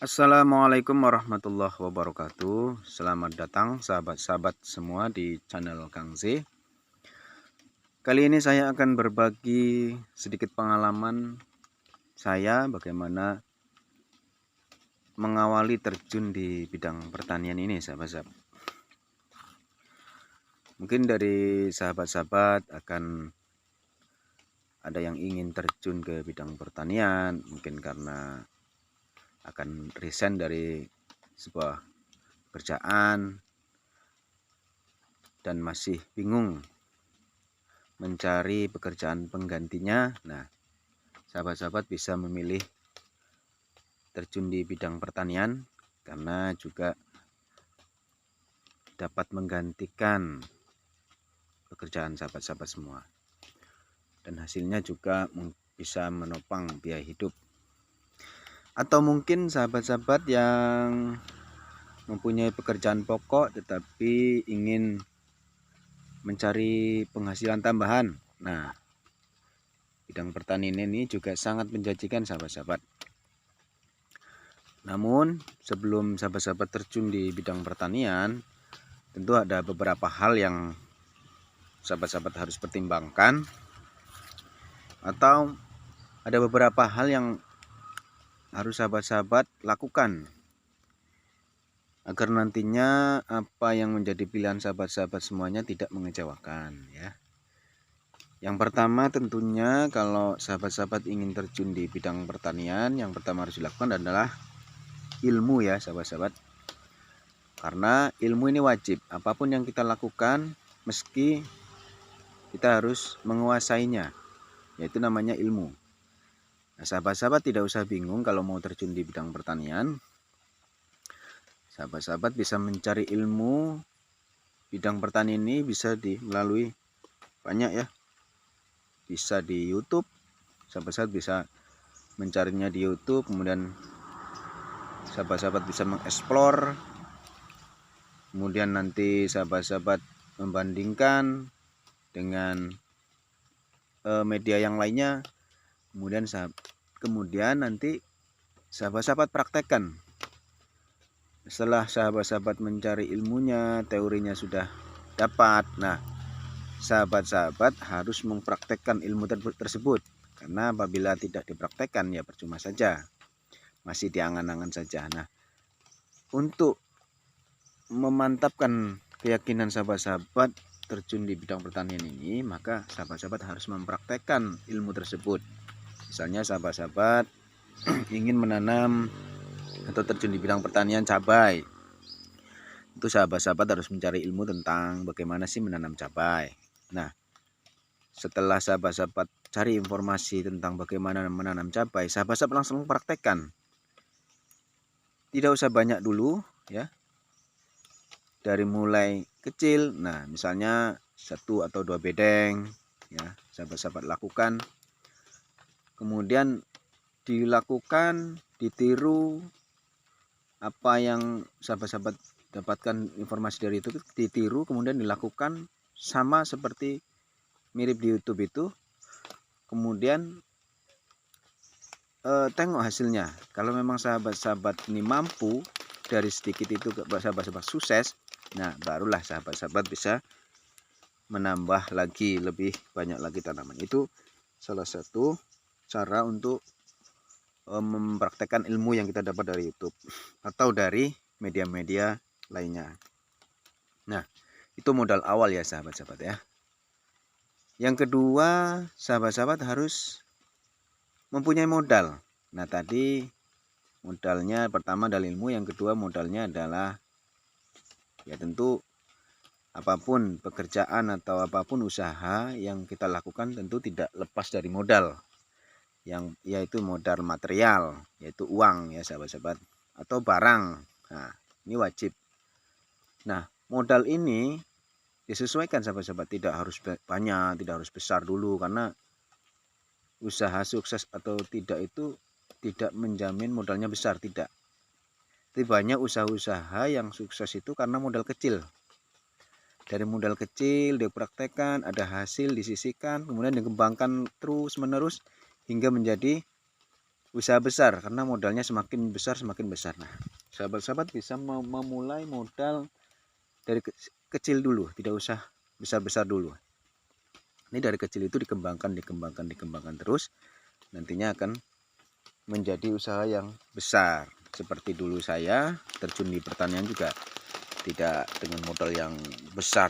Assalamualaikum warahmatullahi wabarakatuh. Selamat datang sahabat-sahabat semua di channel Kang Z. Kali ini saya akan berbagi sedikit pengalaman saya bagaimana mengawali terjun di bidang pertanian ini, sahabat-sahabat. Mungkin dari sahabat-sahabat akan ada yang ingin terjun ke bidang pertanian, mungkin karena akan resign dari sebuah pekerjaan dan masih bingung mencari pekerjaan penggantinya. Nah, sahabat-sahabat bisa memilih terjun di bidang pertanian karena juga dapat menggantikan pekerjaan sahabat-sahabat semua, dan hasilnya juga bisa menopang biaya hidup. Atau mungkin sahabat-sahabat yang mempunyai pekerjaan pokok tetapi ingin mencari penghasilan tambahan. Nah, bidang pertanian ini juga sangat menjanjikan, sahabat-sahabat. Namun sebelum sahabat-sahabat terjun di bidang pertanian, tentu ada beberapa hal yang sahabat-sahabat harus pertimbangkan, atau ada beberapa hal yang harus sahabat-sahabat lakukan agar nantinya apa yang menjadi pilihan sahabat-sahabat semuanya tidak mengecewakan, ya. Yang pertama tentunya kalau sahabat-sahabat ingin terjun di bidang pertanian, yang pertama harus dilakukan adalah ilmu, ya sahabat-sahabat. Karena ilmu ini wajib, apapun yang kita lakukan meski kita harus menguasainya, yaitu namanya ilmu. Nah, sahabat-sahabat tidak usah bingung kalau mau terjun di bidang pertanian. Sahabat-sahabat bisa mencari ilmu bidang pertanian ini bisa melalui banyak, ya. Bisa di YouTube. Sahabat-sahabat bisa mencarinya di YouTube, kemudian sahabat-sahabat bisa mengeksplor. Kemudian nanti sahabat-sahabat membandingkan dengan media yang lainnya. Kemudian nanti sahabat-sahabat praktekkan. Setelah sahabat-sahabat mencari ilmunya, teorinya sudah dapat. Nah, sahabat-sahabat harus mempraktekkan ilmu tersebut. Karena apabila tidak dipraktekkan, ya percuma saja, masih diangan-angan saja. Nah, untuk memantapkan keyakinan sahabat-sahabat terjun di bidang pertanian ini, maka sahabat-sahabat harus mempraktekkan ilmu tersebut. Misalnya sahabat-sahabat ingin menanam atau terjun di bidang pertanian cabai, itu sahabat-sahabat harus mencari ilmu tentang bagaimana sih menanam cabai. Nah, setelah sahabat-sahabat cari informasi tentang bagaimana menanam cabai, sahabat-sahabat langsung praktekkan. Tidak usah banyak dulu, ya. Dari mulai kecil, nah misalnya 1 atau 2 bedeng, ya, sahabat-sahabat lakukan. Kemudian dilakukan, ditiru apa yang sahabat-sahabat dapatkan informasi dari itu, ditiru, kemudian dilakukan sama seperti mirip di YouTube itu. Kemudian tengok hasilnya. Kalau memang sahabat-sahabat ini mampu dari sedikit itu, sahabat-sahabat sukses, nah barulah sahabat-sahabat bisa menambah lagi, lebih banyak lagi tanaman. Itu salah satu cara untuk mempraktekkan ilmu yang kita dapat dari YouTube atau dari media-media lainnya. Nah, itu modal awal, ya sahabat-sahabat, ya. Yang kedua, sahabat-sahabat harus mempunyai modal. Nah, tadi modalnya pertama adalah ilmu, yang kedua modalnya adalah, ya tentu apapun pekerjaan atau apapun usaha yang kita lakukan tentu tidak lepas dari modal, yang yaitu modal material, yaitu uang, ya sahabat-sahabat, atau barang. Nah, ini wajib. Nah, modal ini disesuaikan, sahabat-sahabat, tidak harus banyak, tidak harus besar dulu, karena usaha sukses atau tidak itu tidak menjamin modalnya besar, tidak. Tapi banyak usaha-usaha yang sukses itu karena modal kecil. Dari modal kecil dipraktekkan, ada hasil, disisihkan, kemudian dikembangkan terus menerus hingga menjadi usaha besar, karena modalnya semakin besar. Nah, sahabat-sahabat bisa memulai modal dari kecil dulu, tidak usah besar-besar dulu. Ini dari kecil itu dikembangkan terus, nantinya akan menjadi usaha yang besar. Seperti dulu saya terjun di pertanian juga tidak dengan modal yang besar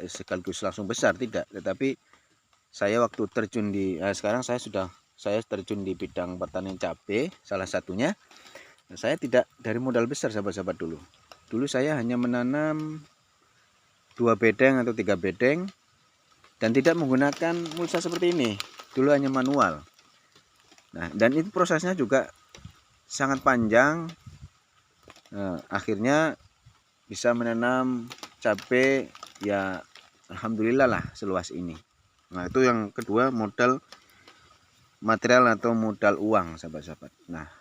sekaligus langsung besar, tidak. Tetapi saya waktu terjun di sekarang saya terjun di bidang pertanian cabai salah satunya. Saya tidak dari modal besar, sahabat-sahabat. Dulu saya hanya menanam 2 bedeng atau 3 bedeng dan tidak menggunakan mulsa seperti ini. Dulu hanya manual. Nah, dan itu prosesnya juga sangat panjang. Akhirnya bisa menanam cabai ya, alhamdulillah lah, seluas ini. Nah, itu yang kedua, modal material atau modal uang, sahabat-sahabat. Nah,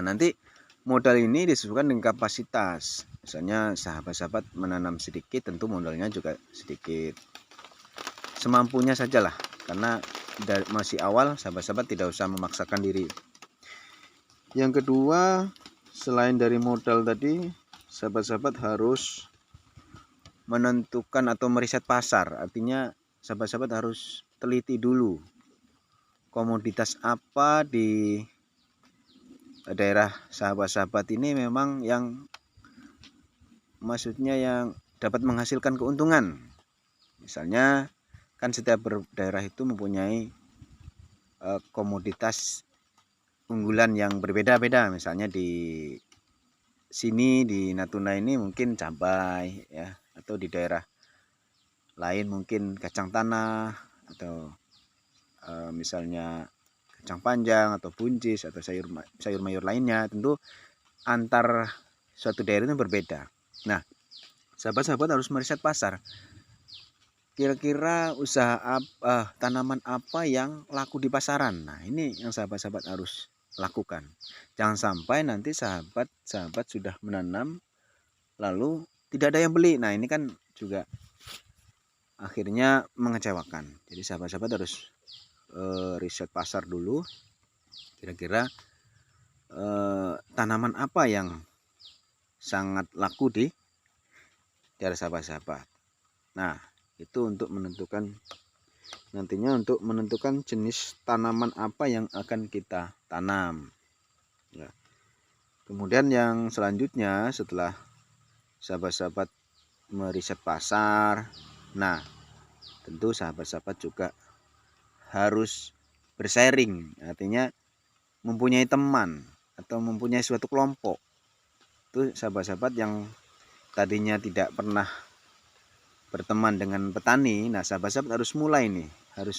nanti modal ini disesuaikan dengan kapasitas. Misalnya sahabat-sahabat menanam sedikit, tentu modalnya juga sedikit. Semampunya sajalah, karena masih awal, sahabat-sahabat tidak usah memaksakan diri. Yang kedua, selain dari modal tadi, sahabat-sahabat harus menentukan atau meriset pasar. Artinya sahabat-sahabat harus teliti dulu komoditas apa di daerah sahabat-sahabat ini memang yang maksudnya yang dapat menghasilkan keuntungan. Misalnya kan setiap daerah itu mempunyai komoditas unggulan yang berbeda-beda. Misalnya di sini di Natuna ini mungkin cabai ya, atau di daerah lain mungkin kacang tanah, atau misalnya kacang panjang atau buncis atau sayur mayur lainnya. Tentu antar suatu daerah itu berbeda. Nah, sahabat-sahabat harus meriset pasar. Kira-kira tanaman apa yang laku di pasaran. Nah, ini yang sahabat-sahabat harus lakukan. Jangan sampai nanti sahabat-sahabat sudah menanam lalu tidak ada yang beli. Nah, ini kan juga akhirnya mengecewakan. Jadi sahabat-sahabat harus riset pasar dulu. Kira-kira tanaman apa yang sangat laku di daerah sahabat-sahabat. Nah, itu untuk menentukan nantinya, untuk menentukan jenis tanaman apa yang akan kita tanam ya. Kemudian yang selanjutnya, setelah sahabat-sahabat meriset pasar, nah tentu sahabat-sahabat juga harus bersharing, artinya mempunyai teman atau mempunyai suatu kelompok. Itu sahabat-sahabat yang tadinya tidak pernah berteman dengan petani. Nah, sahabat-sahabat harus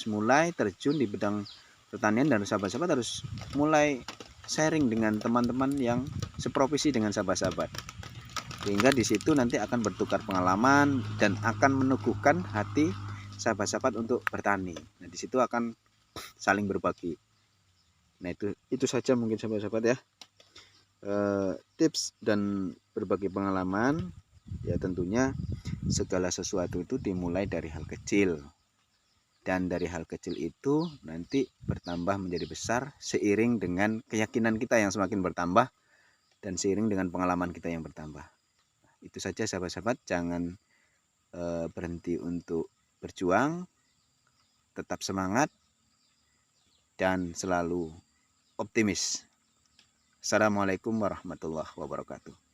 mulai terjun di bidang pertanian, dan sahabat-sahabat harus mulai sharing dengan teman-teman yang seprofesi dengan sahabat-sahabat, sehingga di situ nanti akan bertukar pengalaman dan akan meneguhkan hati sahabat-sahabat untuk bertani. Nah, di situ akan saling berbagi. Nah, itu saja mungkin sahabat-sahabat ya, tips dan berbagi pengalaman. Ya, tentunya segala sesuatu itu dimulai dari hal kecil, dan dari hal kecil itu nanti bertambah menjadi besar seiring dengan keyakinan kita yang semakin bertambah dan seiring dengan pengalaman kita yang bertambah. Itu saja sahabat-sahabat, jangan berhenti untuk berjuang, tetap semangat dan selalu optimis. Assalamualaikum warahmatullahi wabarakatuh.